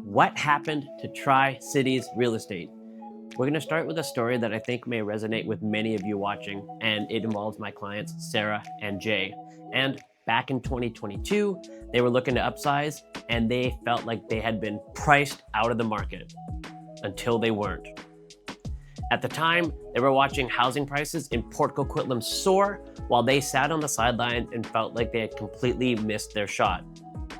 What happened to Tri-Cities real estate? We're going to start with a story that I think may resonate with many of you watching, and it involves my clients, Sarah and Jay. And back in 2022, they were looking to upsize, and they felt like they had been priced out of the market until they weren't. At the time, they were watching housing prices in Port Coquitlam soar while they sat on the sidelines and felt like they had completely missed their shot.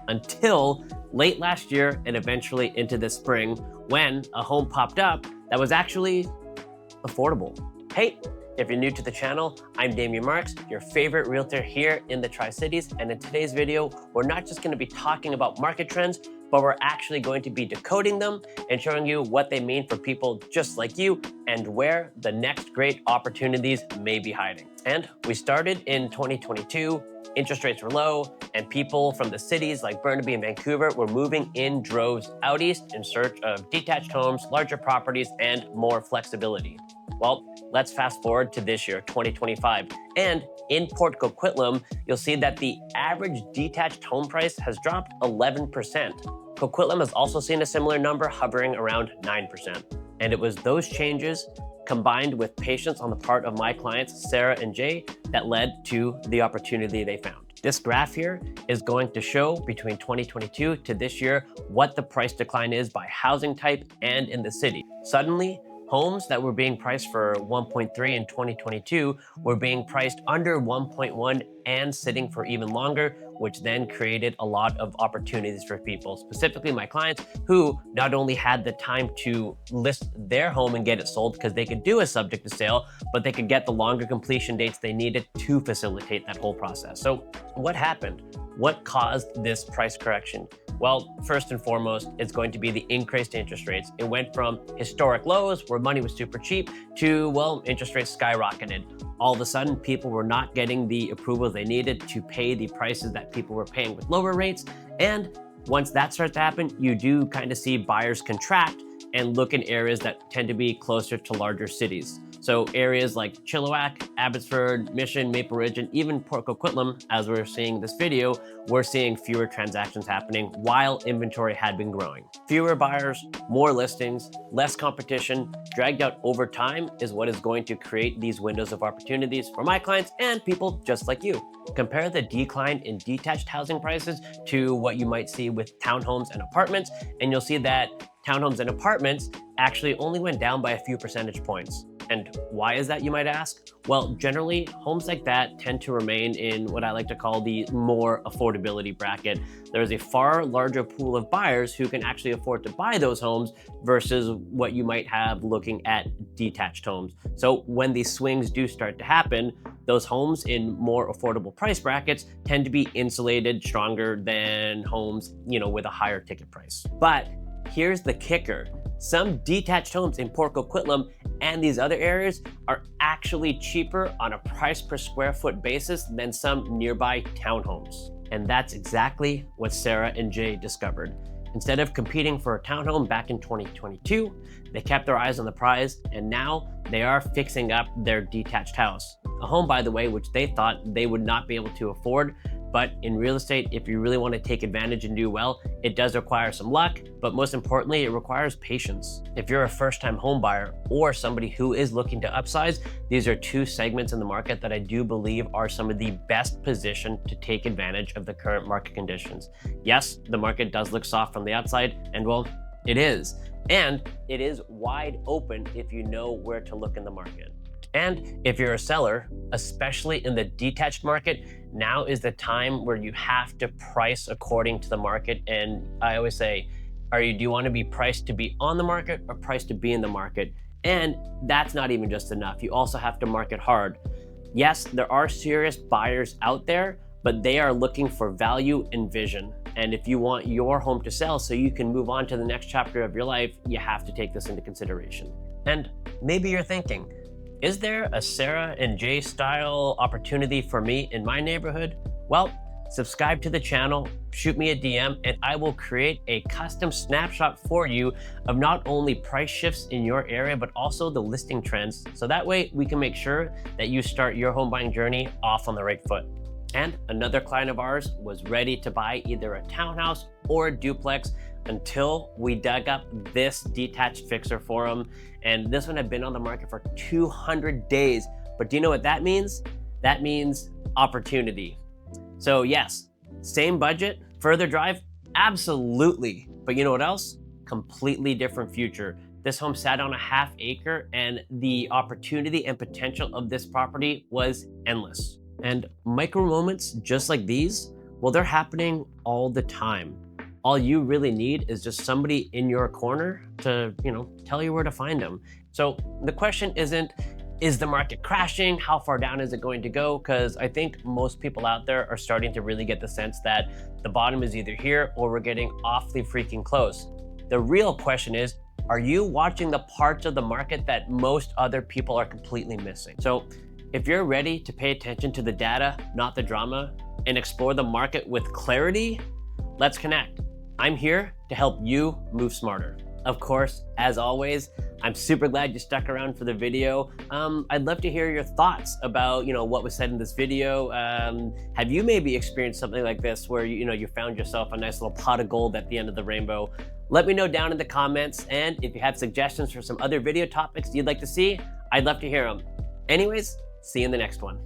Until late last year and eventually into this spring, when a home popped up that was actually affordable. Hey, if you're new to the channel, I'm Damien, your favorite realtor here in the Tri-Cities, and in today's video, we're not just going to be talking about market trends, but we're actually going to be decoding them and showing you what they mean for people just like you and where the next great opportunities may be hiding. And we started in 2022, interest rates were low, and people from the cities like Burnaby and Vancouver were moving in droves out east in search of detached homes, larger properties, and more flexibility. Well, let's fast forward to this year, 2025. And in Port Coquitlam, you'll see that the average detached home price has dropped 11%. Coquitlam has also seen a similar number, hovering around 9%. And it was those changes combined with patience on the part of my clients, Sarah and Jay, that led to the opportunity they found. This graph here is going to show between 2022 to this year what the price decline is by housing type and in the city. Suddenly, homes that were being priced for 1.3 in 2022 were being priced under 1.1 and sitting for even longer, which then created a lot of opportunities for people, specifically my clients, who not only had the time to list their home and get it sold because they could do a subject to sale, but they could get the longer completion dates they needed to facilitate that whole process. So what happened? What caused this price correction? Well, first and foremost, it's going to be the increased interest rates. It went from historic lows where money was super cheap to, well, interest rates skyrocketed. All of a sudden, people were not getting the approval they needed to pay the prices that people were paying with lower rates. And once that starts to happen, you do kind of see buyers contract and look in areas that tend to be closer to larger cities. So areas like Chilliwack, Abbotsford, Mission, Maple Ridge, and even Port Coquitlam, as we're seeing this video, we're seeing fewer transactions happening while inventory had been growing. Fewer buyers, more listings, less competition, dragged out over time is what is going to create these windows of opportunities for my clients and people just like you. Compare the decline in detached housing prices to what you might see with townhomes and apartments, and you'll see that townhomes and apartments actually only went down by a few percentage points. And why is that, you might ask? Well, generally, homes like that tend to remain in what I like to call the more affordability bracket. There's a far larger pool of buyers who can actually afford to buy those homes versus what you might have looking at detached homes. So when these swings do start to happen, those homes in more affordable price brackets tend to be insulated stronger than homes, with a higher ticket price. But here's the kicker. Some detached homes in Port Coquitlam and these other areas are actually cheaper on a price per square foot basis than some nearby townhomes. And that's exactly what Sarah and Jay discovered. Instead of competing for a townhome back in 2022, they kept their eyes on the prize, and now they are fixing up their detached house. A home, by the way, which they thought they would not be able to afford. But in real estate, if you really want to take advantage and do well, it does require some luck, but most importantly, it requires patience. If you're a first-time home buyer or somebody who is looking to upsize, these are two segments in the market that I do believe are some of the best positioned to take advantage of the current market conditions. Yes, the market does look soft from the outside, and well, it is. And it is wide open if you know where to look in the market. And if you're a seller, especially in the detached market, now is the time where you have to price according to the market. And I always say, do you want to be priced to be on the market or priced to be in the market? And that's not even just enough. You also have to market hard. Yes, there are serious buyers out there, but they are looking for value and vision. And if you want your home to sell so you can move on to the next chapter of your life, you have to take this into consideration. And maybe you're thinking, is there a Sarah and Jay style opportunity for me in my neighborhood? Well, subscribe to the channel, shoot me a DM, and I will create a custom snapshot for you of not only price shifts in your area, but also the listing trends. So that way we can make sure that you start your home buying journey off on the right foot. And another client of ours was ready to buy either a townhouse or a duplex until we dug up this detached fixer for them. And this one had been on the market for 200 days. But do you know what that means? That means opportunity. So yes, same budget, further drive, absolutely. But you know what else? Completely different future. This home sat on a half acre and the opportunity and potential of this property was endless. And micro moments just like these, well, they're happening all the time. All you really need is just somebody in your corner to, tell you where to find them. So the question isn't, is the market crashing? How far down is it going to go? Because I think most people out there are starting to really get the sense that the bottom is either here or we're getting awfully freaking close. The real question is, are you watching the parts of the market that most other people are completely missing? So if you're ready to pay attention to the data, not the drama, and explore the market with clarity, let's connect. I'm here to help you move smarter. Of course, as always, I'm super glad you stuck around for the video. I'd love to hear your thoughts about, what was said in this video. Have you maybe experienced something like this where, you found yourself a nice little pot of gold at the end of the rainbow? Let me know down in the comments. And if you have suggestions for some other video topics you'd like to see, I'd love to hear them. Anyways, see you in the next one.